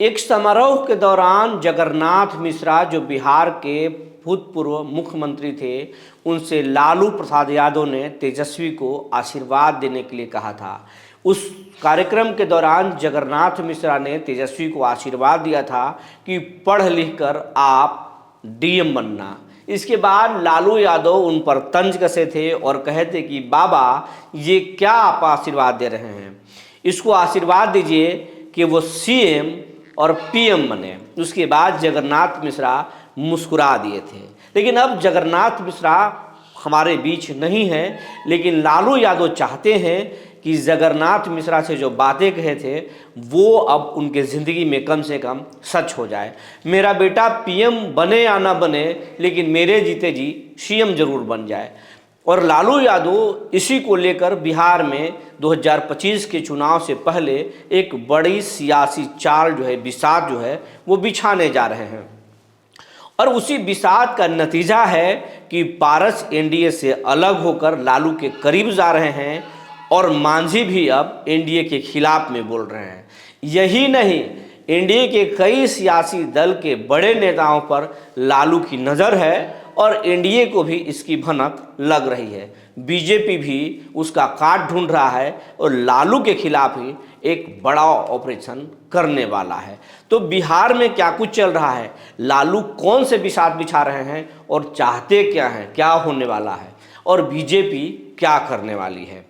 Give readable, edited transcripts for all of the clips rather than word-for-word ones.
एक समारोह के दौरान जगन्नाथ मिश्रा, जो बिहार के भूतपूर्व मुख्यमंत्री थे, उनसे लालू प्रसाद यादव ने तेजस्वी को आशीर्वाद देने के लिए कहा था। उस कार्यक्रम के दौरान जगन्नाथ मिश्रा ने तेजस्वी को आशीर्वाद दिया था कि पढ़ लिख कर आप डीएम बनना। इसके बाद लालू यादव उन पर तंज कसे थे और कहते कि बाबा, ये क्या आप आशीर्वाद दे रहे हैं, इसको आशीर्वाद दीजिए कि वो सीएम और पीएम बने। उसके बाद जगन्नाथ मिश्रा मुस्कुरा दिए थे। लेकिन अब जगन्नाथ मिश्रा हमारे बीच नहीं है, लेकिन लालू यादव चाहते हैं कि जगन्नाथ मिश्रा से जो बातें कहे थे वो अब उनके ज़िंदगी में कम से कम सच हो जाए। मेरा बेटा पीएम बने या ना बने, लेकिन मेरे जीते जी सीएम जरूर बन जाए। और लालू यादव इसी को लेकर बिहार में 2025 के चुनाव से पहले एक बड़ी सियासी चाल जो है, बिसात जो है, वो बिछाने जा रहे हैं। और उसी बिसात का नतीजा है कि पारस एनडीए से अलग होकर लालू के करीब जा रहे हैं और मांझी भी अब एनडीए के खिलाफ में बोल रहे हैं। यही नहीं, एनडीए के कई सियासी दल के बड़े नेताओं पर लालू की नज़र है और एनडीए को भी इसकी भनक लग रही है। बीजेपी भी उसका काट ढूंढ रहा है और लालू के खिलाफ ही एक बड़ा ऑपरेशन करने वाला है। तो बिहार में क्या कुछ चल रहा है, लालू कौन से बिसात बिछा रहे हैं और चाहते क्या हैं, क्या होने वाला है, और बीजेपी क्या करने वाली है,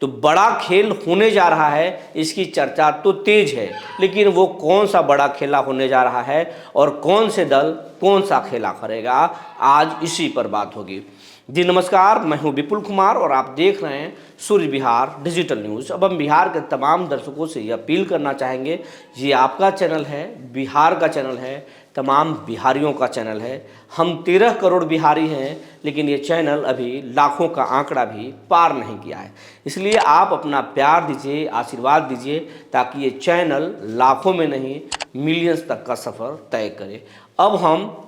तो बड़ा खेल होने जा रहा है। इसकी चर्चा तो तेज है, लेकिन वो कौन सा बड़ा खेला होने जा रहा है और कौन से दल कौन सा खेला करेगा, आज इसी पर बात होगी। जी नमस्कार, मैं हूं विपुल कुमार और आप देख रहे हैं सूर्य बिहार डिजिटल न्यूज़। अब हम बिहार के तमाम दर्शकों से ये अपील करना चाहेंगे, ये आपका चैनल है, बिहार का चैनल है, तमाम बिहारियों का चैनल है। हम 13 करोड़ बिहारी हैं, लेकिन ये चैनल अभी लाखों का आंकड़ा भी पार नहीं किया है। इसलिए आप अपना प्यार दीजिए, आशीर्वाद दीजिए, ताकि ये चैनल लाखों में नहीं मिलियंस तक का सफ़र तय करे। अब हम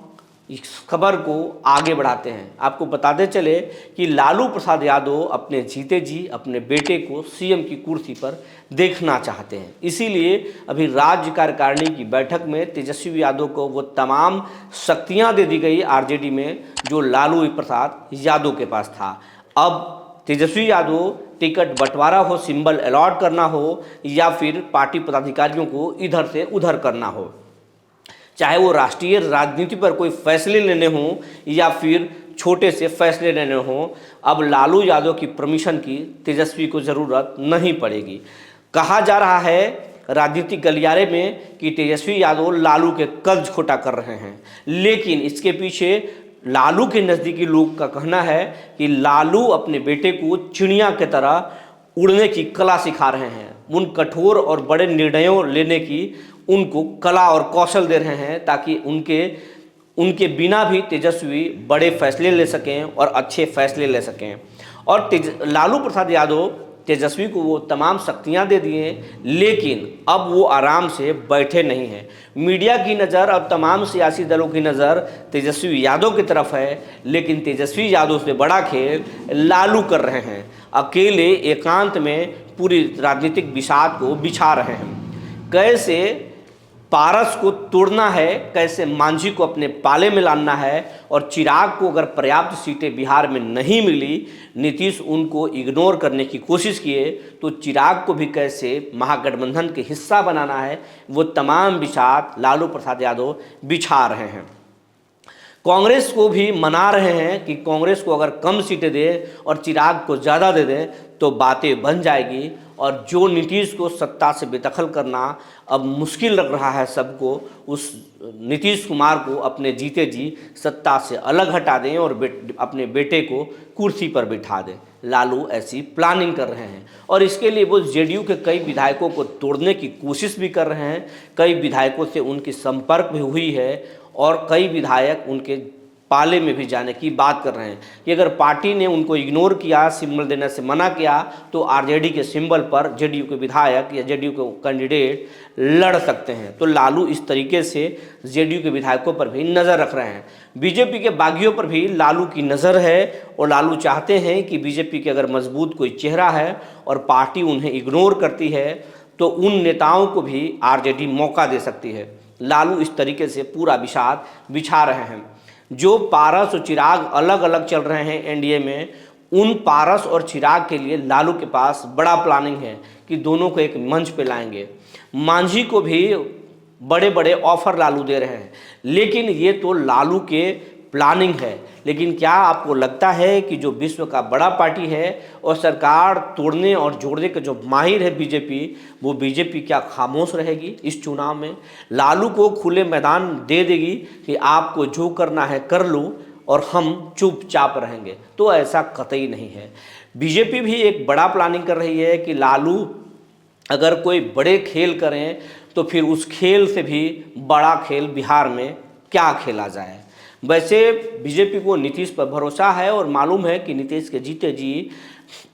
इस खबर को आगे बढ़ाते हैं। आपको बताते चले कि लालू प्रसाद यादव अपने जीते जी अपने बेटे को सीएम की कुर्सी पर देखना चाहते हैं। इसीलिए अभी राज्य कार्यकारिणी की बैठक में तेजस्वी यादव को वो तमाम शक्तियां दे दी गई आरजेडी में जो लालू प्रसाद यादव के पास था। अब तेजस्वी यादव टिकट बंटवारा हो, सिंबल अलॉट करना हो, या फिर पार्टी पदाधिकारियों को इधर से उधर करना हो, चाहे वो राष्ट्रीय राजनीति पर कोई फैसले लेने हों या फिर छोटे से फैसले लेने हों, अब लालू यादव की परमिशन की तेजस्वी को ज़रूरत नहीं पड़ेगी। कहा जा रहा है राजनीतिक गलियारे में कि तेजस्वी यादव लालू के कब्ज खोटा कर रहे हैं, लेकिन इसके पीछे लालू के नज़दीकी लोग का कहना है कि लालू अपने बेटे को चिड़िया की तरह उड़ने की कला सिखा रहे हैं। उन कठोर और बड़े निर्णयों लेने की उनको कला और कौशल दे रहे हैं, ताकि उनके बिना भी तेजस्वी बड़े फैसले ले सकें और अच्छे फैसले ले सकें। और लालू प्रसाद यादव तेजस्वी को वो तमाम शक्तियां दे दिए, लेकिन अब वो आराम से बैठे नहीं हैं। मीडिया की नज़र और तमाम सियासी दलों की नज़र तेजस्वी यादव की तरफ है, लेकिन तेजस्वी यादव से बड़ा खेल लालू कर रहे हैं। अकेले एकांत में पूरी राजनीतिक बिसात को बिछा रहे हैं। कैसे पारस को तोड़ना है, कैसे मांझी को अपने पाले में लाना है, और चिराग को अगर पर्याप्त सीटें बिहार में नहीं मिली, नीतीश उनको इग्नोर करने की कोशिश किए, तो चिराग को भी कैसे महागठबंधन के हिस्सा बनाना है, वो तमाम बिसात लालू प्रसाद यादव बिछा रहे हैं। कांग्रेस को भी मना रहे हैं कि कांग्रेस को अगर कम सीटें दे और चिराग को ज़्यादा दे दें तो बातें बन जाएगी, और जो नीतीश को सत्ता से बेदखल करना अब मुश्किल लग रहा है सबको, उस नीतीश कुमार को अपने जीते जी सत्ता से अलग हटा दें और अपने बेटे को कुर्सी पर बिठा दें। लालू ऐसी प्लानिंग कर रहे हैं और इसके लिए वो जेडीयू के कई विधायकों को तोड़ने की कोशिश भी कर रहे हैं। कई विधायकों से उनकी संपर्क भी हुई है और कई विधायक उनके पाले में भी जाने की बात कर रहे हैं कि अगर पार्टी ने उनको इग्नोर किया, सिंबल देने से मना किया, तो आरजेडी के सिंबल पर जेडीयू के विधायक या जेडीयू के कैंडिडेट लड़ सकते हैं। तो लालू इस तरीके से जेडीयू के विधायकों पर भी नज़र रख रहे हैं। बीजेपी के बागियों पर भी लालू की नज़र है और लालू चाहते हैं कि बीजेपी के अगर मजबूत कोई चेहरा है और पार्टी उन्हें इग्नोर करती है तो उन नेताओं को भी आरजेडी मौका दे सकती है। लालू इस तरीके से पूरा विषाद बिछा रहे हैं। जो पारस और चिराग अलग अलग चल रहे हैं एनडीए में, उन पारस और चिराग के लिए लालू के पास बड़ा प्लानिंग है कि दोनों को एक मंच पे लाएंगे। मांझी को भी बड़े बड़े ऑफर लालू दे रहे हैं, लेकिन ये तो लालू के प्लानिंग है। लेकिन क्या आपको लगता है कि जो विश्व का बड़ा पार्टी है और सरकार तोड़ने और जोड़ने के जो माहिर है बीजेपी, वो बीजेपी क्या खामोश रहेगी इस चुनाव में? लालू को खुले मैदान दे देगी कि आपको जो करना है कर लो और हम चुपचाप रहेंगे? तो ऐसा कतई नहीं है। बीजेपी भी एक बड़ा प्लानिंग कर रही है कि लालू अगर कोई बड़े खेल करें तो फिर उस खेल से भी बड़ा खेल बिहार में क्या खेला जाए। वैसे बीजेपी को नीतीश पर भरोसा है और मालूम है कि नीतीश के जीते जी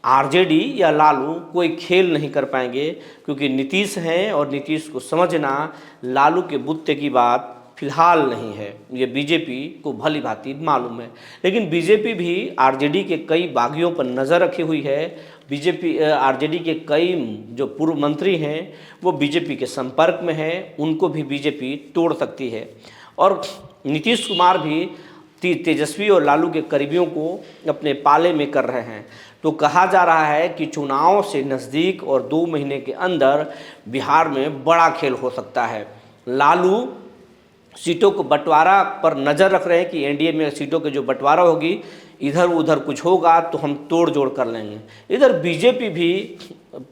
आरजेडी या लालू कोई खेल नहीं कर पाएंगे, क्योंकि नीतीश हैं और नीतीश को समझना लालू के बुत्ते की बात फिलहाल नहीं है। ये बीजेपी को भली भांति मालूम है। लेकिन बीजेपी भी आरजेडी के कई बागियों पर नज़र रखी हुई है। बीजेपी आरजेडी के कई जो पूर्व मंत्री हैं वो बीजेपी के संपर्क में हैं, उनको भी बीजेपी तोड़ सकती है। और नीतीश कुमार भी तेजस्वी और लालू के करीबियों को अपने पाले में कर रहे हैं। तो कहा जा रहा है कि चुनाव से नज़दीक और 2 महीने के अंदर बिहार में बड़ा खेल हो सकता है। लालू सीटों को बंटवारा पर नज़र रख रहे हैं कि एनडीए में सीटों के जो बंटवारा होगी, इधर उधर कुछ होगा तो हम तोड़ जोड़ कर लेंगे। इधर बीजेपी भी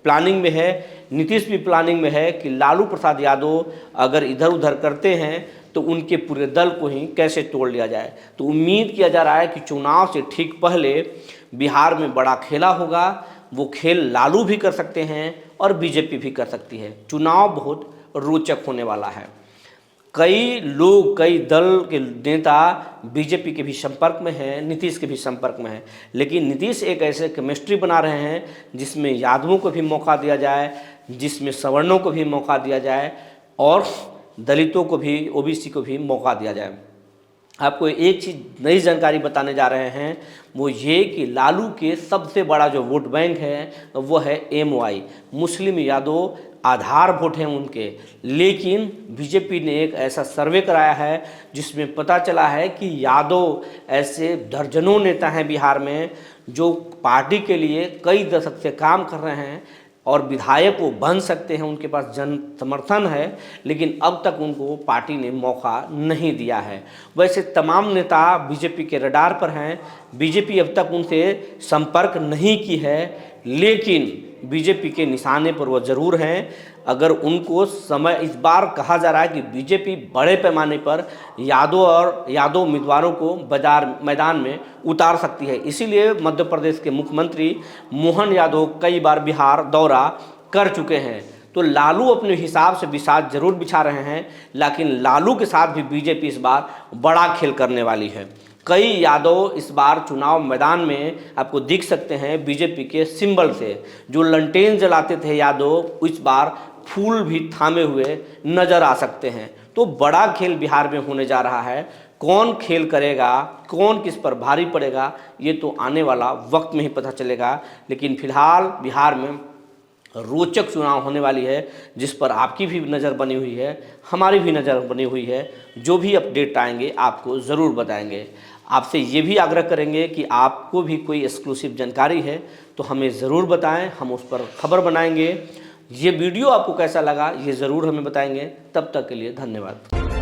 प्लानिंग में है, नीतीश भी प्लानिंग में है कि लालू प्रसाद यादव अगर इधर उधर करते हैं तो उनके पूरे दल को ही कैसे तोड़ लिया जाए। तो उम्मीद किया जा रहा है कि चुनाव से ठीक पहले बिहार में बड़ा खेला होगा। वो खेल लालू भी कर सकते हैं और बीजेपी भी कर सकती है। चुनाव बहुत रोचक होने वाला है। कई लोग, कई दल के नेता बीजेपी के भी संपर्क में हैं, नीतीश के भी संपर्क में हैं, लेकिन नीतीश एक ऐसे केमिस्ट्री बना रहे हैं जिसमें यादवों को भी मौका दिया जाए, जिसमें सवर्णों को भी मौका दिया जाए और दलितों को भी, ओबीसी को भी मौका दिया जाए। आपको एक चीज़ नई जानकारी बताने जा रहे हैं, वो ये कि लालू के सबसे बड़ा जो वोट बैंक है वो है MY, Muslim Yadav Aadhaar vote हैं उनके। लेकिन बीजेपी ने एक ऐसा सर्वे कराया है जिसमें पता चला है कि यादव ऐसे दर्जनों नेता हैं बिहार में जो पार्टी के लिए कई दशक से काम कर रहे हैं और विधायक वो बन सकते हैं, उनके पास जन समर्थन है, लेकिन अब तक उनको पार्टी ने मौका नहीं दिया है। वैसे तमाम नेता बीजेपी के रडार पर हैं, बीजेपी अब तक उनसे संपर्क नहीं की है, लेकिन बीजेपी के निशाने पर वो ज़रूर हैं। अगर उनको समय, इस बार कहा जा रहा है कि बीजेपी बड़े पैमाने पर यादव उम्मीदवारों को मैदान में उतार सकती है। इसीलिए मध्य प्रदेश के मुख्यमंत्री मोहन यादव कई बार बिहार दौरा कर चुके हैं। तो लालू अपने हिसाब से विषाद जरूर बिछा रहे हैं, लेकिन लालू के साथ भी बीजेपी इस बार बड़ा खेल करने वाली है। कई यादव इस बार चुनाव मैदान में आपको दिख सकते हैं बीजेपी के सिंबल से। जो लंटेन जलाते थे यादव, इस बार फूल भी थामे हुए नजर आ सकते हैं। तो बड़ा खेल बिहार में होने जा रहा है। कौन खेल करेगा, कौन किस पर भारी पड़ेगा, ये तो आने वाला वक्त में ही पता चलेगा। लेकिन फिलहाल बिहार में रोचक चुनाव होने वाली है, जिस पर आपकी भी नज़र बनी हुई है, हमारी भी नज़र बनी हुई है। जो भी अपडेट आएंगे आपको ज़रूर बताएंगे। आपसे ये भी आग्रह करेंगे कि आपको भी कोई एक्सक्लूसिव जानकारी है तो हमें ज़रूर बताएं, हम उस पर खबर बनाएंगे। ये वीडियो आपको कैसा लगा ये ज़रूर हमें बताएंगे। तब तक के लिए धन्यवाद।